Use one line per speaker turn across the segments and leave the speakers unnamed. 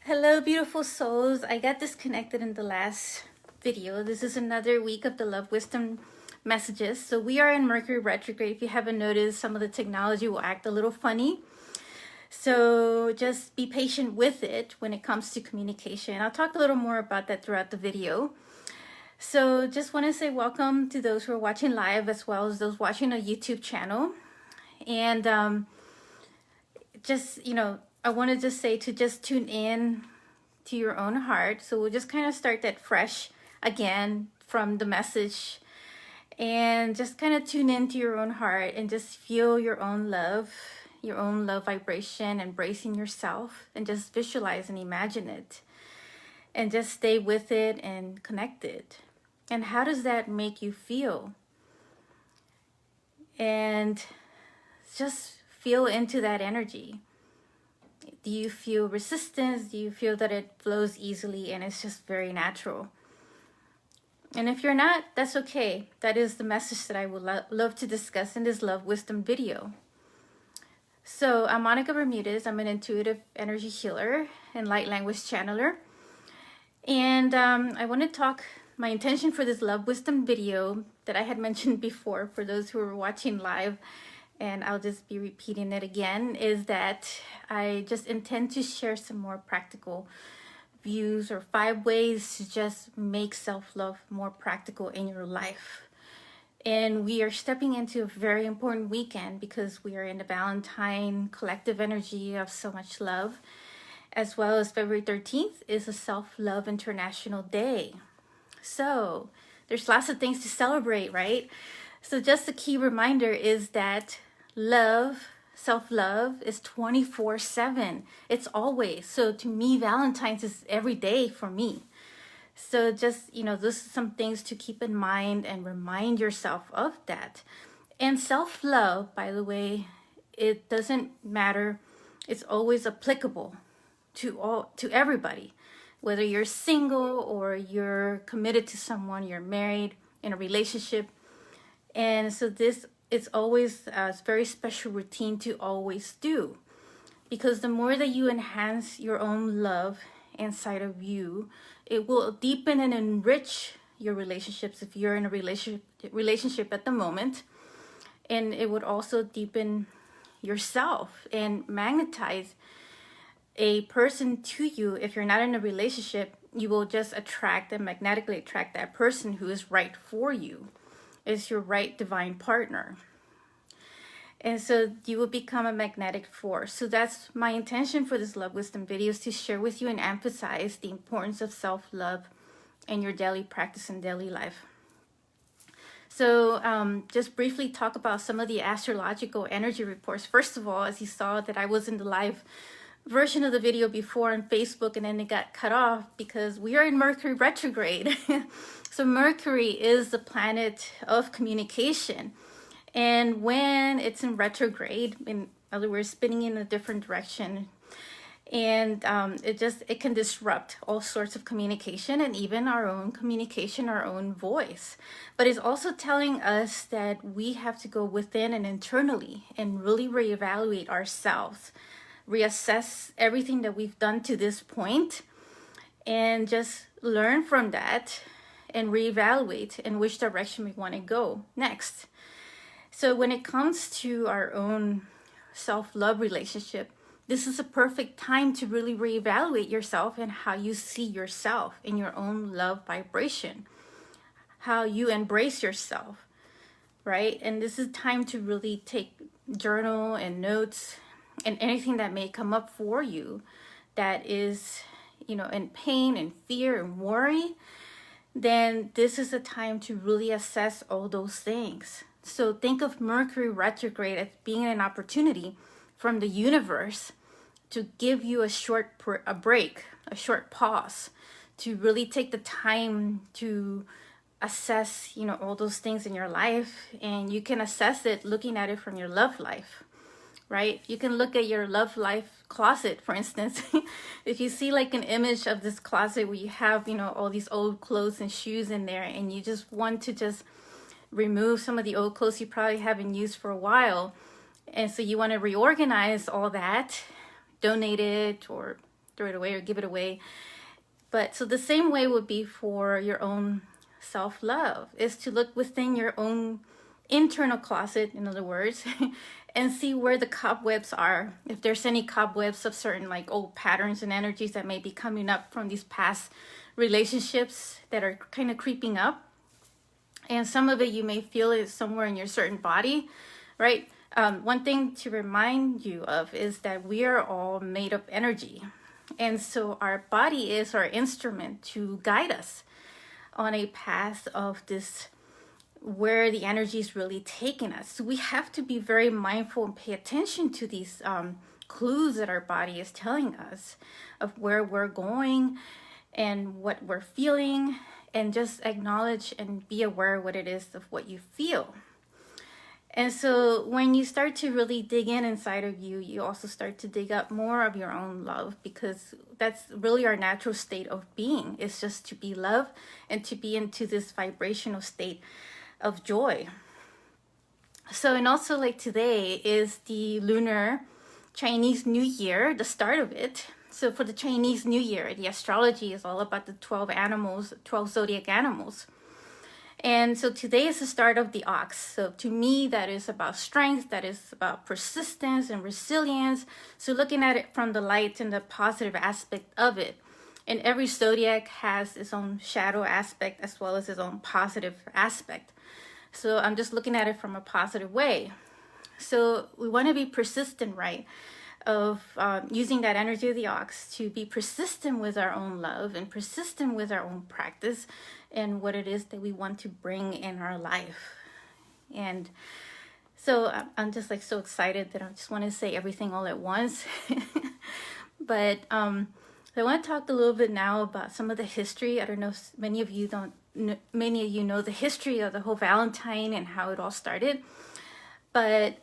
Hello, beautiful souls. I got disconnected in the last video. This is another week of the Love Wisdom messages. So we are in Mercury retrograde. If you haven't noticed, some of the technology will act a little funny. So just be patient with it when it comes to communication. I'll talk a little more about that throughout the video. So just want to say welcome to those who are watching live as well as those watching a YouTube channel. And I wanted to say to just tune in to your own heart. So we'll just kind of start that fresh again from the message and just kind of tune into your own heart and just feel your own love vibration, embracing yourself, and just visualize and imagine it and just stay with it and connect it. And how does that make you feel? And just feel into that energy. Do you feel resistance? Do you feel that it flows easily and it's just very natural? And if you're not, that's okay. That is the message that I would love to discuss in this Love Wisdom video. So I'm Monica Bermudez. I'm an intuitive energy healer and light language channeler. And I want to talk, my intention for this Love Wisdom video that I had mentioned before for those who are watching live, and I'll just be repeating it again, is that I just intend to share some more practical views or 5 ways to just make self-love more practical in your life. And we are stepping into a very important weekend because we are in the Valentine collective energy of so much love, as well as February 13th is a Self-Love International Day. So there's lots of things to celebrate, right? So just a key reminder is that love, self-love is 24/7. It's always. So to me, Valentine's is every day for me. So just, this is some things to keep in mind and remind yourself of that. And self-love, by the way, it doesn't matter. It's always applicable to everybody, whether you're single or you're committed to someone, you're married, in a relationship. And so it's always a very special routine to always do, because the more that you enhance your own love inside of you, it will deepen and enrich your relationships if you're in a relationship at the moment. And it would also deepen yourself and magnetize a person to you. If you're not in a relationship, you will just attract and magnetically attract that person who is right for you, is your right divine partner. And so you will become a magnetic force. So that's my intention for this Love Wisdom video, is to share with you and emphasize the importance of self-love in your daily practice and daily life. So just briefly talk about some of the astrological energy reports. First of all, as you saw that I was in the live version of the video before on Facebook, and then it got cut off because we are in Mercury retrograde. So Mercury is the planet of communication. And when it's in retrograde, in other words, spinning in a different direction, and it can disrupt all sorts of communication and even our own communication, our own voice. But it's also telling us that we have to go within and internally and really reevaluate ourselves, reassess everything that we've done to this point, and just learn from that and reevaluate in which direction we want to go next. So when it comes to our own self-love relationship, this is a perfect time to really reevaluate yourself and how you see yourself in your own love vibration, how you embrace yourself, right? And this is time to really take journal and notes and anything that may come up for you that is, in pain and fear and worry. Then this is a time to really assess all those things. So think of Mercury retrograde as being an opportunity from the universe to give you a short break, a short pause, to really take the time to assess, all those things in your life. And you can assess it looking at it from your love life, right? You can look at your love life closet, for instance. If you see like an image of this closet where you have, all these old clothes and shoes in there, and you just want to just remove some of the old clothes you probably haven't used for a while. And so you want to reorganize all that, donate it, or throw it away or give it away. But so the same way would be for your own self-love, is to look within your own internal closet, in other words, and see where the cobwebs are. If there's any cobwebs of certain like old patterns and energies that may be coming up from these past relationships that are kind of creeping up. And some of it you may feel is somewhere in your certain body, right? One thing to remind you of is that we are all made of energy. And so our body is our instrument to guide us on a path of this, where the energy is really taking us. So we have to be very mindful and pay attention to these clues that our body is telling us of where we're going and what we're feeling, and just acknowledge and be aware of what it is of what you feel. And so when you start to really dig inside of you, you also start to dig up more of your own love, because that's really our natural state of being. It's just to be love and to be into this vibrational state of joy. So, and also like today is the lunar Chinese New Year, the start of it. So for the Chinese New Year, the astrology is all about the 12 animals, 12 zodiac animals. And so today is the start of the ox. So to me, that is about strength, that is about persistence and resilience. So looking at it from the light and the positive aspect of it. And every zodiac has its own shadow aspect as well as its own positive aspect. So I'm just looking at it from a positive way. So we want to be persistent, right? Of using that energy of the ox to be persistent with our own love and persistent with our own practice and what it is that we want to bring in our life. And so I'm just like so excited that I just want to say everything all at once. But I want to talk a little bit now about some of the history. I don't know if many of you know the history of the whole Valentine and how it all started. But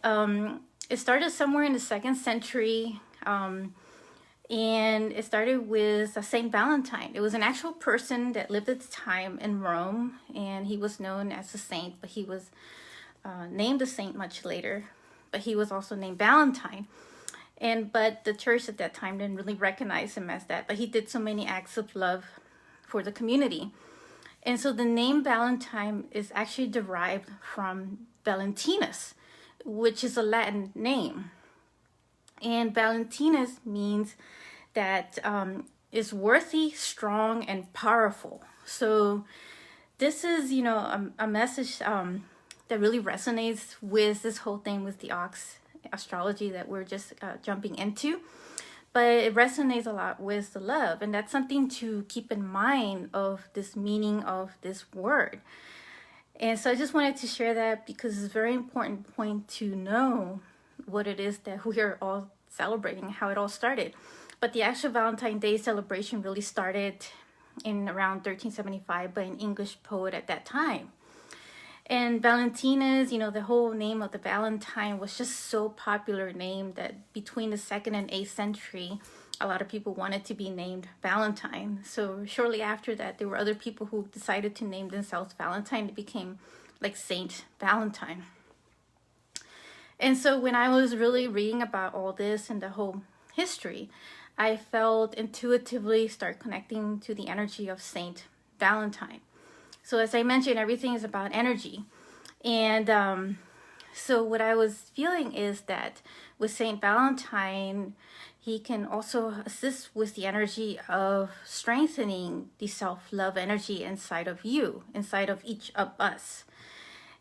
it started somewhere in the 2nd century, and it started with Saint Valentine. It was an actual person that lived at the time in Rome, and he was known as a saint, but he was named a saint much later. But he was also named Valentine. But the church at that time didn't really recognize him as that, but he did so many acts of love for the community. And so the name Valentine is actually derived from Valentinus, which is a Latin name. And Valentinus means that is worthy, strong, and powerful. So this is, a message that really resonates with this whole thing with the ox astrology that we're just jumping into. But it resonates a lot with the love. And that's something to keep in mind of this meaning of this word. And so I just wanted to share that because it's a very important point to know what it is that we are all celebrating, how it all started. But the actual Valentine's Day celebration really started in around 1375 by an English poet at that time. And Valentinus, the whole name of the Valentine was just so popular name that between the 2nd and 8th century, a lot of people wanted to be named Valentine. So shortly after that, there were other people who decided to name themselves Valentine. It became like Saint Valentine. And so when I was really reading about all this and the whole history, I felt intuitively start connecting to the energy of Saint Valentine. So as I mentioned, everything is about energy. And so what I was feeling is that with Saint Valentine, he can also assist with the energy of strengthening the self-love energy inside of you, inside of each of us.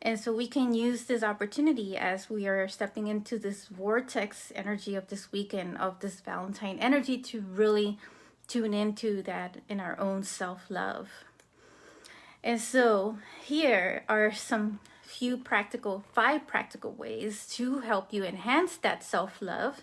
And so we can use this opportunity as we are stepping into this vortex energy of this weekend, of this Valentine energy, to really tune into that in our own self-love. And so here are some five practical ways to help you enhance that self-love.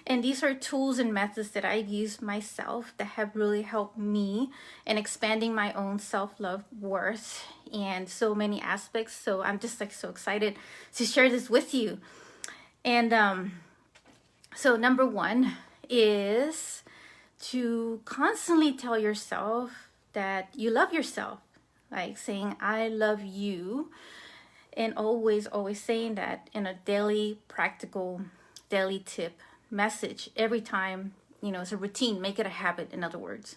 And these are tools and methods that I've used myself that have really helped me in expanding my own self-love worth and so many aspects. So I'm just so excited to share this with you. And so number one is to constantly tell yourself that you love yourself, like saying, I love you. And always saying that in a daily, practical, daily tip message every time as a routine. Make it a habit, in other words.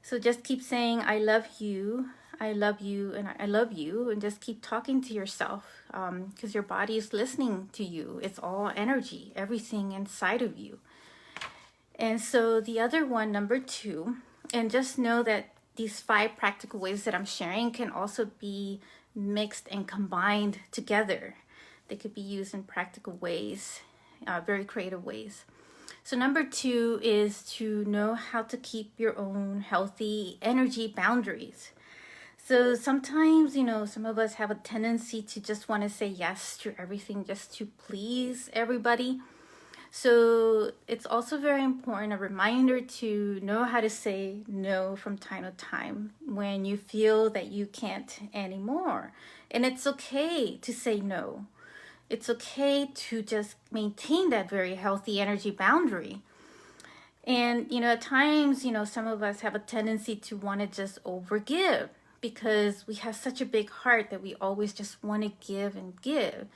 So just keep saying, I love you, I love you, and I love you, and just keep talking to yourself, because your body is listening to you. It's all energy, everything inside of you. And so the other one, number 2, and just know that these 5 practical ways that I'm sharing can also be mixed and combined together. They could be used in practical ways, very creative ways. So number 2 is to know how to keep your own healthy energy boundaries. So sometimes, some of us have a tendency to just want to say yes to everything just to please everybody. So it's also very important, a reminder to know how to say no from time to time when you feel that you can't anymore. And it's okay to say no. It's okay to just maintain that very healthy energy boundary. And, at times, some of us have a tendency to want to just overgive because we have such a big heart that we always just want to give and give.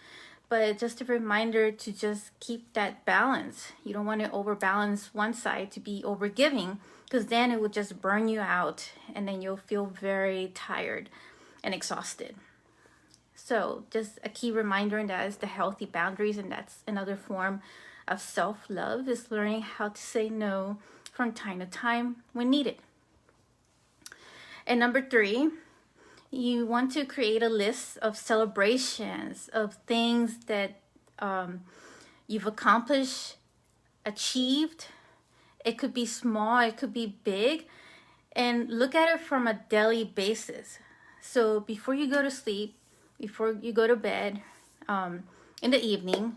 But just a reminder to just keep that balance. You don't want to overbalance one side to be overgiving, because then it will just burn you out and then you'll feel very tired and exhausted. So just a key reminder, and that is the healthy boundaries, and that's another form of self-love, is learning how to say no from time to time when needed. And number 3, you want to create a list of celebrations of things that you've accomplished, achieved. It could be small, it could be big, and look at it from a daily basis. So before you go to sleep, before you go to bed, in the evening,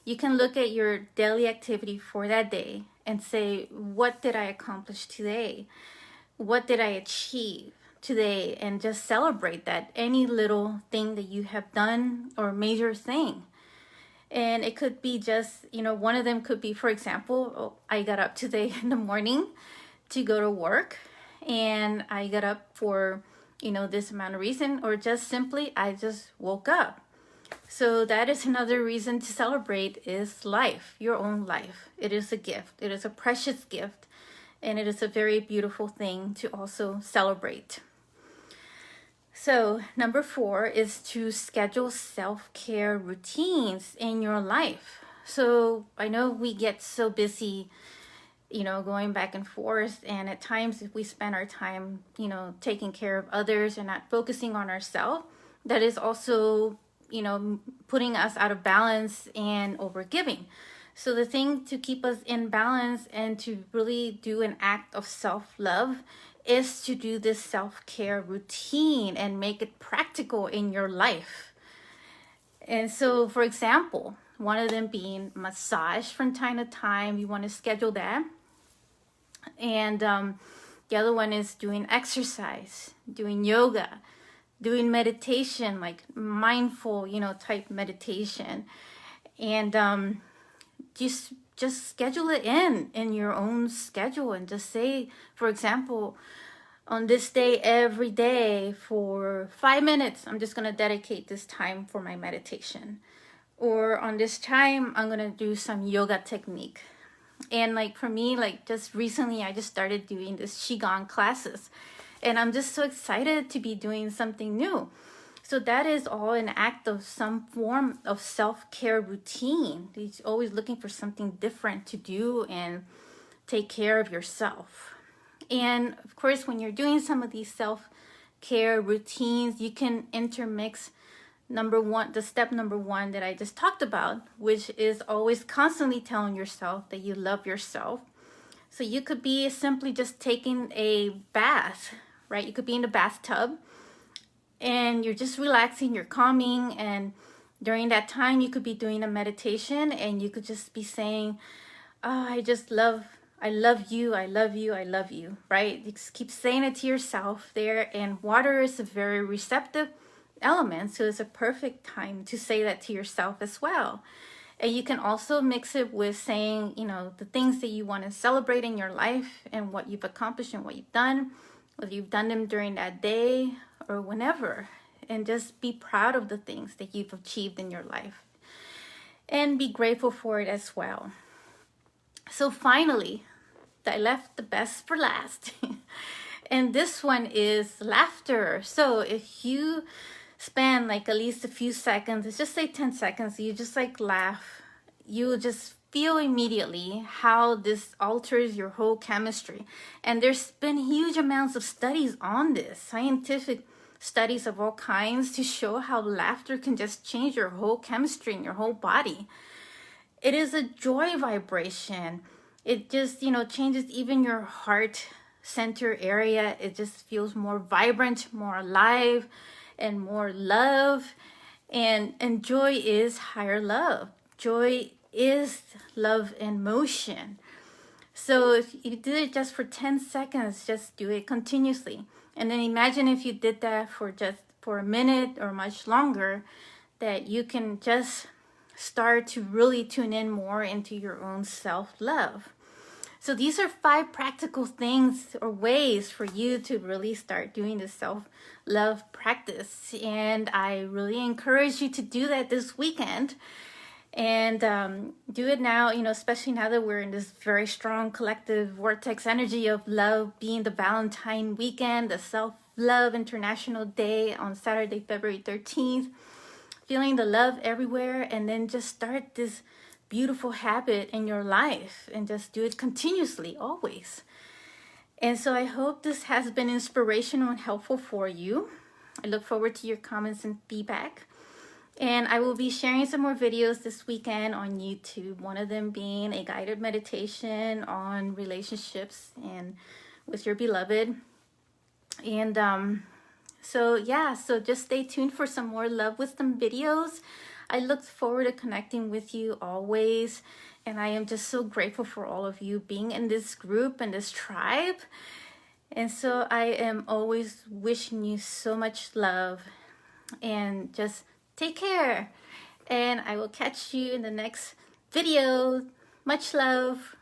you can look at your daily activity for that day and say, what did I accomplish today? What did I achieve today? And just celebrate that, any little thing that you have done or major thing. And it could be just, one of them could be, for example, I got up today in the morning to go to work, and I got up for this amount of reason, or just simply I just woke up. So that is another reason to celebrate, is life, your own life. It is a gift. It is a precious gift, and it is a very beautiful thing to also celebrate. So number 4 is to schedule self-care routines in your life. So I know we get so busy, going back and forth. And at times, if we spend our time, taking care of others and not focusing on ourselves, that is also, putting us out of balance and overgiving. So the thing to keep us in balance and to really do an act of self-love is to do this self-care routine and make it practical in your life. And so, for example, one of them being massage from time to time. You want to schedule that. And the other one is doing exercise, doing yoga, doing meditation, like mindful, type meditation. And just schedule it in your own schedule, and just say, for example, on this day, every day for 5 minutes, I'm just going to dedicate this time for my meditation. Or on this time, I'm going to do some yoga technique. And like for me, like just recently, I just started doing this Qigong classes, and I'm just so excited to be doing something new. So that is all an act of some form of self-care routine. He's always looking for something different to do and take care of yourself. And of course, when you're doing some of these self-care routines, you can intermix the step number 1 that I just talked about, which is always constantly telling yourself that you love yourself. So you could be simply just taking a bath, right? You could be in the bathtub and you're just relaxing, you're calming, and during that time you could be doing a meditation, and you could just be saying, oh, I love you, I love you, I love you, right? You just keep saying it to yourself there. And water is a very receptive element, so it's a perfect time to say that to yourself as well. And you can also mix it with saying, the things that you want to celebrate in your life and what you've accomplished and what you've done, whether you've done them during that day or whenever, and just be proud of the things that you've achieved in your life and be grateful for it as well. So finally, I left the best for last. And this one is laughter. So if you spend like at least a few seconds, let's just say 10 seconds, you just like laugh, you just feel immediately how this alters your whole chemistry. And there's been huge amounts of studies on this, scientific studies of all kinds, to show how laughter can just change your whole chemistry in your whole body. It is a joy vibration. It just, changes even your heart center area. It just feels more vibrant, more alive, and more love. And joy is higher love. Joy is love in motion. So if you did it just for 10 seconds, just do it continuously. And then imagine if you did that for a minute or much longer, that you can just start to really tune in more into your own self-love. So these are 5 practical things or ways for you to really start doing the self-love practice. And I really encourage you to do that this weekend. And do it now, especially now that we're in this very strong collective vortex energy of love, being the Valentine weekend, the Self-Love International Day on Saturday, February 13th. Feeling the love everywhere, and then just start this beautiful habit in your life and just do it continuously, always. And so I hope this has been inspirational and helpful for you. I look forward to your comments and feedback. And I will be sharing some more videos this weekend on YouTube. One of them being a guided meditation on relationships and with your beloved. And so just stay tuned for some more Love Wisdom videos. I look forward to connecting with you always. And I am just so grateful for all of you being in this group and this tribe. And so I am always wishing you so much love. And just take care. And I will catch you in the next video. Much love.